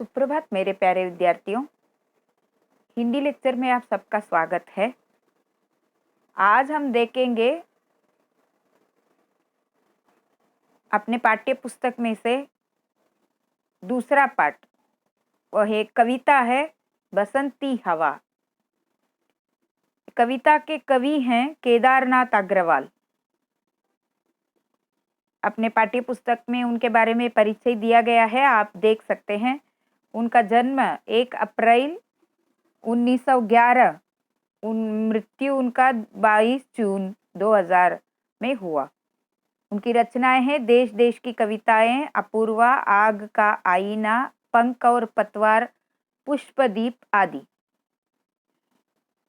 सुप्रभात मेरे प्यारे विद्यार्थियों। हिंदी लेक्चर में आप सबका स्वागत है। आज हम देखेंगे अपने पाठ्य पुस्तक में से दूसरा पाठ। वह एक कविता है बसंती हवा। कविता के कवि हैं केदारनाथ अग्रवाल। अपने पाठ्य पुस्तक में उनके बारे में परिचय दिया गया है, आप देख सकते हैं। उनका जन्म 1 अप्रैल 1911, मृत्यु उनका 22 जून 2000 में हुआ। उनकी रचनाएं हैं देश देश की कविताएं, अपूर्वा, आग का आईना, पंख और पतवार, पुष्पदीप आदि।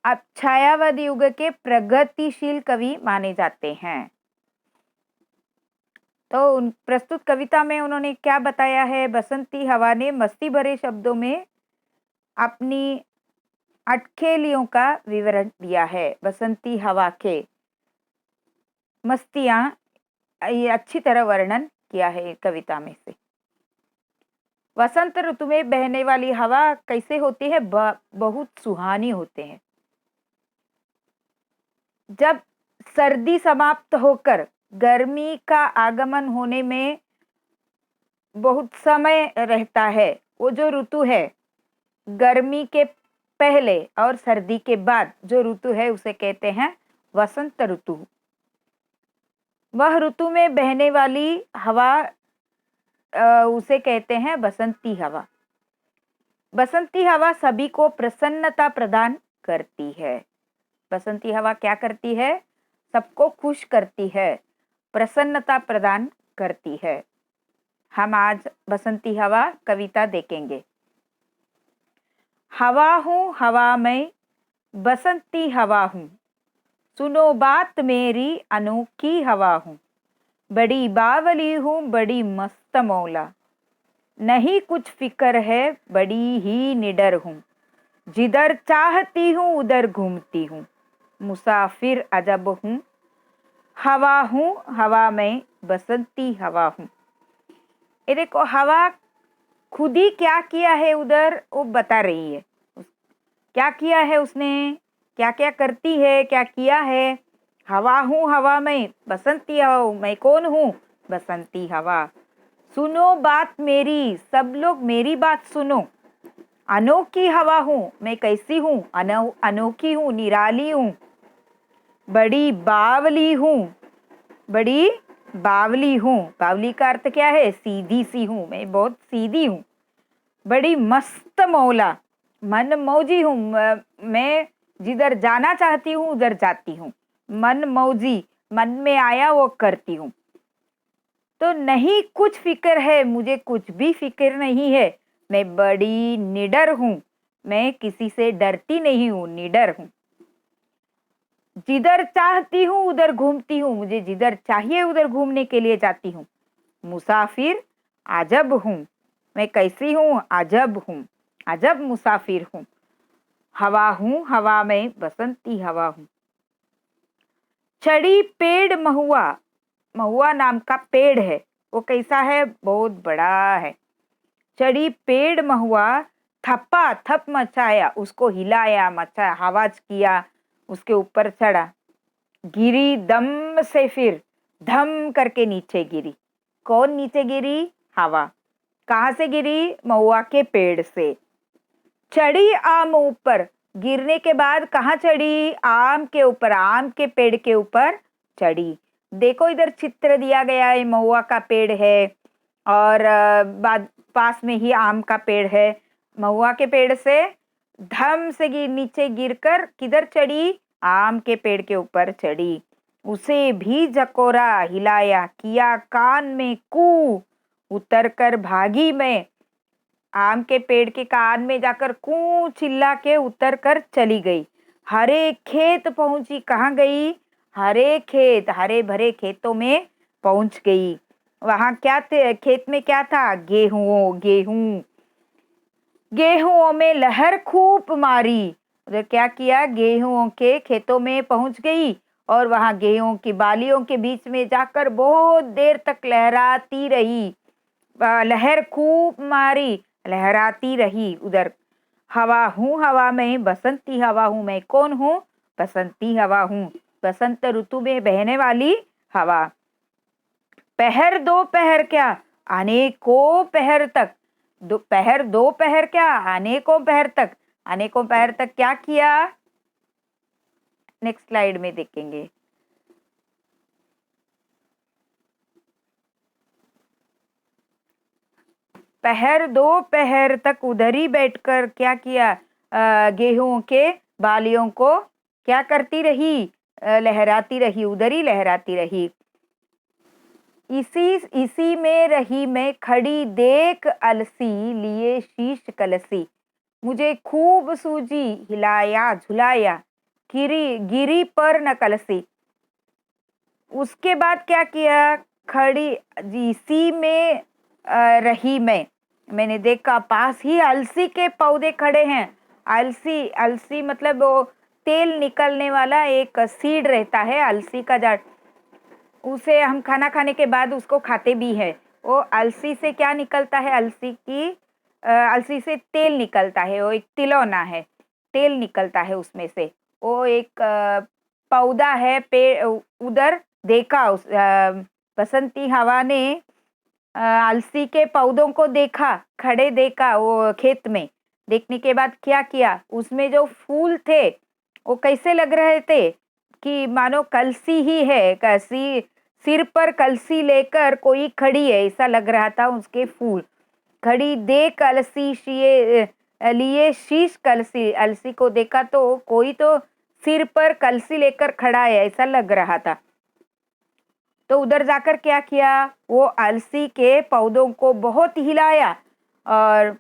अब छायावाद युग के प्रगतिशील कवि माने जाते हैं। तो उन प्रस्तुत कविता में उन्होंने क्या बताया है? बसंती हवा ने मस्ती भरे शब्दों में अपनी अटखेलियों का विवरण दिया है। बसंती हवा के मस्तियां ये अच्छी तरह वर्णन किया है कविता में से। वसंत ऋतु में बहने वाली हवा कैसे होती है? बहुत सुहानी होते हैं। जब सर्दी समाप्त होकर गर्मी का आगमन होने में बहुत समय रहता है, वो जो ऋतु है, गर्मी के पहले और सर्दी के बाद जो ऋतु है उसे कहते हैं वसंत ऋतु। वह ऋतु में बहने वाली हवा उसे कहते हैं बसंती हवा। बसंती हवा सभी को प्रसन्नता प्रदान करती है। बसंती हवा क्या करती है? सबको खुश करती है, प्रसन्नता प्रदान करती है। हम आज बसंती हवा कविता देखेंगे। हवा हूँ हवा में बसंती हवा हूँ, सुनो बात मेरी अनोखी हवा हूँ। बड़ी बावली हूँ, बड़ी मस्त मौला, नहीं कुछ फिक्र है, बड़ी ही निडर हूँ। जिधर चाहती हूँ उधर घूमती हूँ, मुसाफिर अजब हूँ। हवा हूँ हवा में बसंती हवा हूँ। ये देखो, हवा खुद ही क्या किया है उधर वो बता रही है। क्या किया है उसने, क्या क्या करती है, क्या किया है। हवा हूँ हवा में बसंती हवा हूँ। मैं कौन हूँ? बसंती हवा। सुनो बात मेरी, सब लोग मेरी बात सुनो। अनोखी हवा हूँ, मैं कैसी हूँ? अनोखी हूँ, निराली हूँ। बड़ी बावली हूँ, बड़ी बावली हूँ। बावली का अर्थ क्या है? सीधी सी हूँ, मैं बहुत सीधी हूँ। बड़ी मस्त मौला, मन मौजी हूँ, मैं जिधर जाना चाहती हूँ उधर जाती हूँ। मन मौजी, मन में आया वो करती हूँ। तो नहीं कुछ फिक्र है, मुझे कुछ भी फिक्र नहीं है। मैं बड़ी निडर हूँ, मैं किसी से डरती नहीं हूँ, निडर हूँ। जिधर चाहती हूँ उधर घूमती हूँ, मुझे जिधर चाहिए उधर घूमने के लिए जाती हूँ। मुसाफिर अजब हूँ, मैं कैसी हूँ? अजब हूँ, अजब मुसाफिर हूँ। हवा हूँ हवा में बसंती हवा हूँ। चढ़ी पेड़ महुआ, महुआ नाम का पेड़ है, वो कैसा है? बहुत बड़ा है। चढ़ी पेड़ महुआ, थप्पा थप मचाया, उसको हिलाया, मचाया, आवाज किया, उसके ऊपर चढ़ा। गिरी दम से, फिर धम करके नीचे गिरी। कौन नीचे गिरी? हवा। कहाँ से गिरी? महुआ के पेड़ से। चढ़ी आम ऊपर, गिरने के बाद कहाँ चढ़ी? आम के ऊपर, आम के पेड़ के ऊपर चढ़ी। देखो इधर चित्र दिया गया है, महुआ का पेड़ है और बाद पास में ही आम का पेड़ है। महुआ के पेड़ से धम से नीचे गिरकर किधर चढ़ी? आम के पेड़ के ऊपर चढ़ी। उसे भी जकोरा, हिलाया, किया कान में कू, उतर कर भागी मैं। आम के पेड़ के कान में जाकर कू चिल्ला के उतर कर चली गई। हरे खेत पहुंची। कहाँ गई? हरे खेत, हरे भरे खेतों में पहुंच गई। वहां क्या थे? खेत में क्या था? गेहूं, गेहूं। गेहूं में लहर खूब मारी। उधर क्या किया? गेहूं के खेतों में पहुंच गई और वहां गेहूं की बालियों के बीच में जाकर बहुत देर तक लहराती रही। लहर खूब मारी, लहराती रही उधर। हवा हूँ हवा में, बसंती हवा हूँ, मैं कौन हूँ? बसंती हवा हूँ, बसंत ऋतु में बहने वाली हवा। पहर दो पहर क्या, अनेकों पहर तक, दोपहर दोपहर क्या, अनेकों पहर तक, अनेकों पहर तक क्या किया? नेक्स्ट स्लाइड में देखेंगे। पहर दो पहर तक उधर ही बैठकर क्या किया? गेहूं के बालियों को क्या करती रही? लहराती रही, उधर ही लहराती रही। इसी में रही मैं खड़ी, देख अलसी लिए शीश कलसी। मुझे खूब सूझी, हिलाया झुलाया, गिरी गिरी पर न कलसी। उसके बाद क्या किया? खड़ी इसी में रही मैंने देखा पास ही अलसी के पौधे खड़े हैं। अलसी, अलसी मतलब वो तेल निकलने वाला एक सीड रहता है, अलसी का झाड़। उसे हम खाना खाने के बाद उसको खाते भी है। वो अलसी से क्या निकलता है? अलसी से तेल निकलता है, वो एक तिलौना है, तेल निकलता है उसमें से। वो एक पौधा है, पेड़ उधर देखा बसंती हवा ने अलसी के पौधों को देखा, खड़े देखा वो खेत में। देखने के बाद क्या किया? उसमें जो फूल थे वो कैसे लग रहे थे कि मानो कलसी ही है, कलसी सिर पर कलसी लेकर कोई खड़ी है, ऐसा लग रहा था उसके फूल। खड़ी देख अलसी लिए शीश कलसी, अलसी को देखा तो कोई तो सिर पर कलसी लेकर खड़ा है, ऐसा लग रहा था। तो उधर जाकर क्या किया? वो अलसी के पौधों को बहुत हिलाया और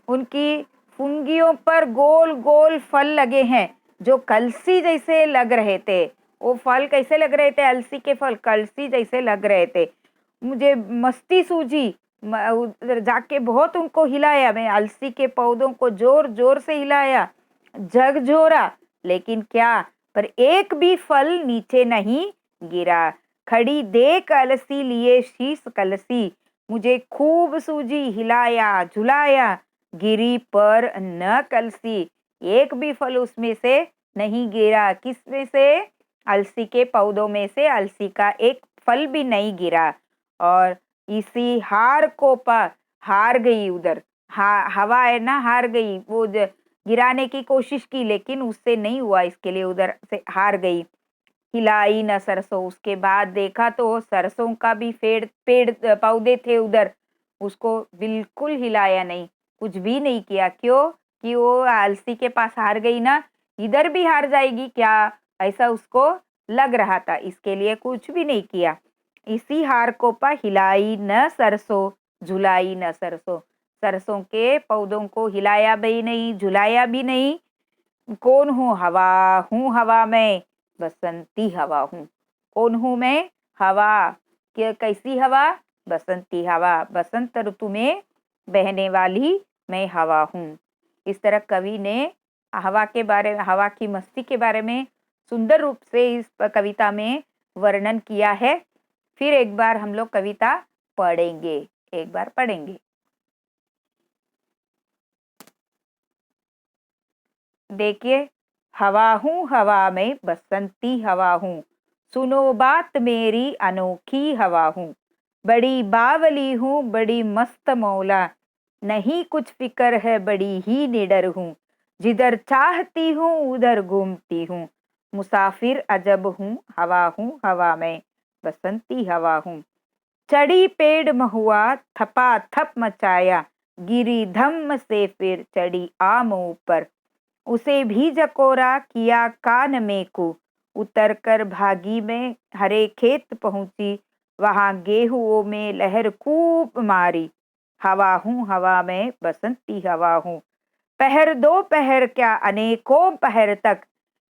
उनकी फुंगियों पर गोल गोल फल लगे हैं जो कलसी जैसे लग रहे थे। वो फल कैसे लग रहे थे? अलसी के फल कलसी जैसे लग रहे थे। मुझे मस्ती सूझी, उधर जाके बहुत उनको हिलाया, मैं अलसी के पौधों को जोर जोर से हिलाया, झकझोरा, लेकिन क्या? पर एक भी फल नीचे नहीं गिरा। खड़ी देख अलसी लिए शीश कलसी। मुझे खूब सूझी, हिलाया झुलाया, गिरी पर न कलसी। एक भी फल उसमें से नहीं गिरा। किसमें से? अलसी के पौधों में से अलसी का एक फल भी नहीं गिरा। और इसी हार को पा हार गई उधर। हवा है ना, हार गई। वो गिराने की कोशिश की लेकिन उससे नहीं हुआ, इसके लिए उधर से हार गई। हिलाई न सरसों। उसके बाद देखा तो सरसों का भी पेड़ पेड़ पौधे थे उधर, उसको बिल्कुल हिलाया नहीं, कुछ भी नहीं किया। क्यों? कि वो अलसी के पास हार गई ना, इधर भी हार जाएगी क्या, ऐसा उसको लग रहा था, इसके लिए कुछ भी नहीं किया। इसी हार को पा हिलाई न सरसों, झुलाई न सरसों। सरसों के पौधों को हिलाया भी नहीं, झुलाया भी नहीं। कौन हूँ? हवा हूँ हवा में, बसंती हवा हूँ। कौन हूँ मैं? हवा। कैसी हवा? बसंती हवा, बसंत ऋतु में बहने वाली मैं हवा हूँ। इस तरह कवि ने हवा के बारे में, हवा की मस्ती के बारे में सुंदर रूप से इस कविता में वर्णन किया है। फिर एक बार हम लोग कविता पढ़ेंगे, एक बार पढ़ेंगे। देखिए, हवा हूँ हवा में, बसंती हवा हूँ, सुनो बात मेरी अनोखी हवा हूँ। बड़ी बावली हूँ, बड़ी मस्त मौला, नहीं कुछ फिक्र है, बड़ी ही निडर हूँ। जिधर चाहती हूँ उधर घूमती हूँ, मुसाफिर अजब हूँ हवा में, बसंती हवा हूँ। चढ़ी पेड़ महुआ, थपा थप मचाया, गिरी धम्म से फिर चढ़ी आम ऊपर। उसे भी जकोरा किया कान में को, उतर कर भागी में हरे खेत पहुंची। वहां गेहुओं में लहर खूब मारी। हवा हूँ हवा में, बसंती हवा हूँ। पहर दो पहर क्या, अनेकों पहर तक,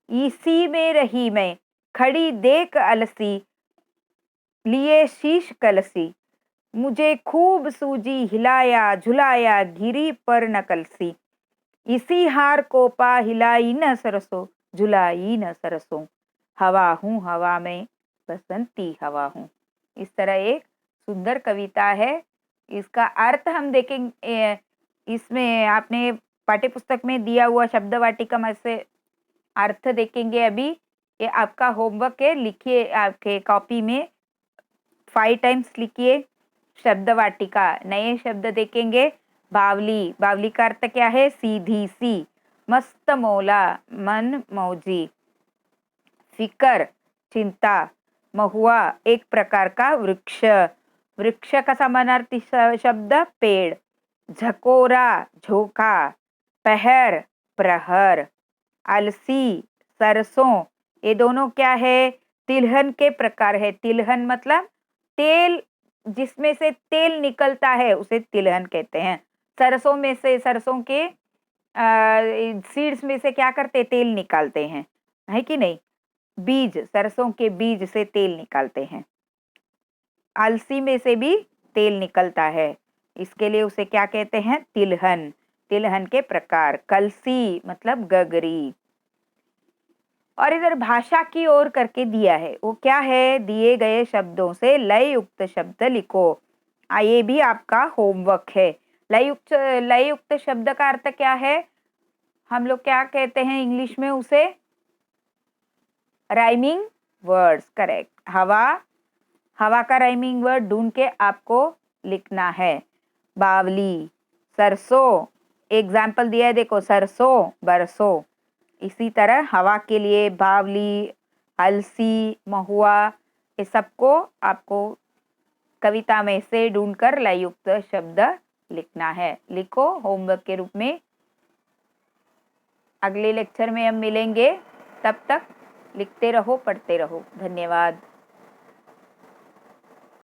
इसी में रही मैं खड़ी देख अलसी लिए शीश कलसी। मुझे खूब सूझी, हिलाया झुलाया, गिरी पर न कलसी। इसी हार को पा हिलाई न सरसों, झुलाई न सरसों। हवा हूँ हवा में, बसंती हवा हूँ। इस तरह एक सुंदर कविता है। इसका अर्थ हम देखेंगे, इसमें आपने पाठ्य पुस्तक में दिया हुआ शब्द वाटिका में से अर्थ देखेंगे अभी। ये आपका होमवर्क है, लिखिए आपके कॉपी में 5 टाइम्स लिखिए शब्द वाटिका। नए शब्द देखेंगे। बावली, बावली का अर्थ क्या है? सीधी सी। मस्त मौला, मन मौजी। फिकर, चिंता। महुआ, एक प्रकार का वृक्ष। वृक्ष का समानार्थी शब्द पेड़। झकोरा, झोंका। पहर, प्रहर। अलसी, सरसों, ये दोनों क्या है? तिलहन के प्रकार है। तिलहन मतलब तेल, जिसमें से तेल निकलता है उसे तिलहन कहते हैं। सरसों में से, सरसों के सीड्स में से क्या करते? तेल निकालते हैं, है कि नहीं? बीज, सरसों के बीज से तेल निकालते हैं। अलसी में से भी तेल निकलता है, इसके लिए उसे क्या कहते हैं? तिलहन। तिलहन के प्रकार। कलसी मतलब गगरी। और इधर भाषा की ओर करके दिया है, वो क्या है? दिए गए शब्दों से लय युक्त शब्द लिखो। ये भी आपका होमवर्क है। लय युक्त शब्द का अर्थ क्या है? हम लोग क्या कहते हैं इंग्लिश में उसे? Rhyming words. करेक्ट। हवा, हवा का राइमिंग वर्ड ढूंढ के आपको लिखना है। बावली, सरसों, एग्जाम्पल दिया है देखो, सरसों, बरसों। इसी तरह हवा के लिए बावली, अलसी, महुआ, ये सबको आपको कविता में से ढूंढकर लययुक्त शब्द लिखना है। लिखो होमवर्क के रूप में। अगले लेक्चर में हम मिलेंगे, तब तक लिखते रहो, पढ़ते रहो। धन्यवाद।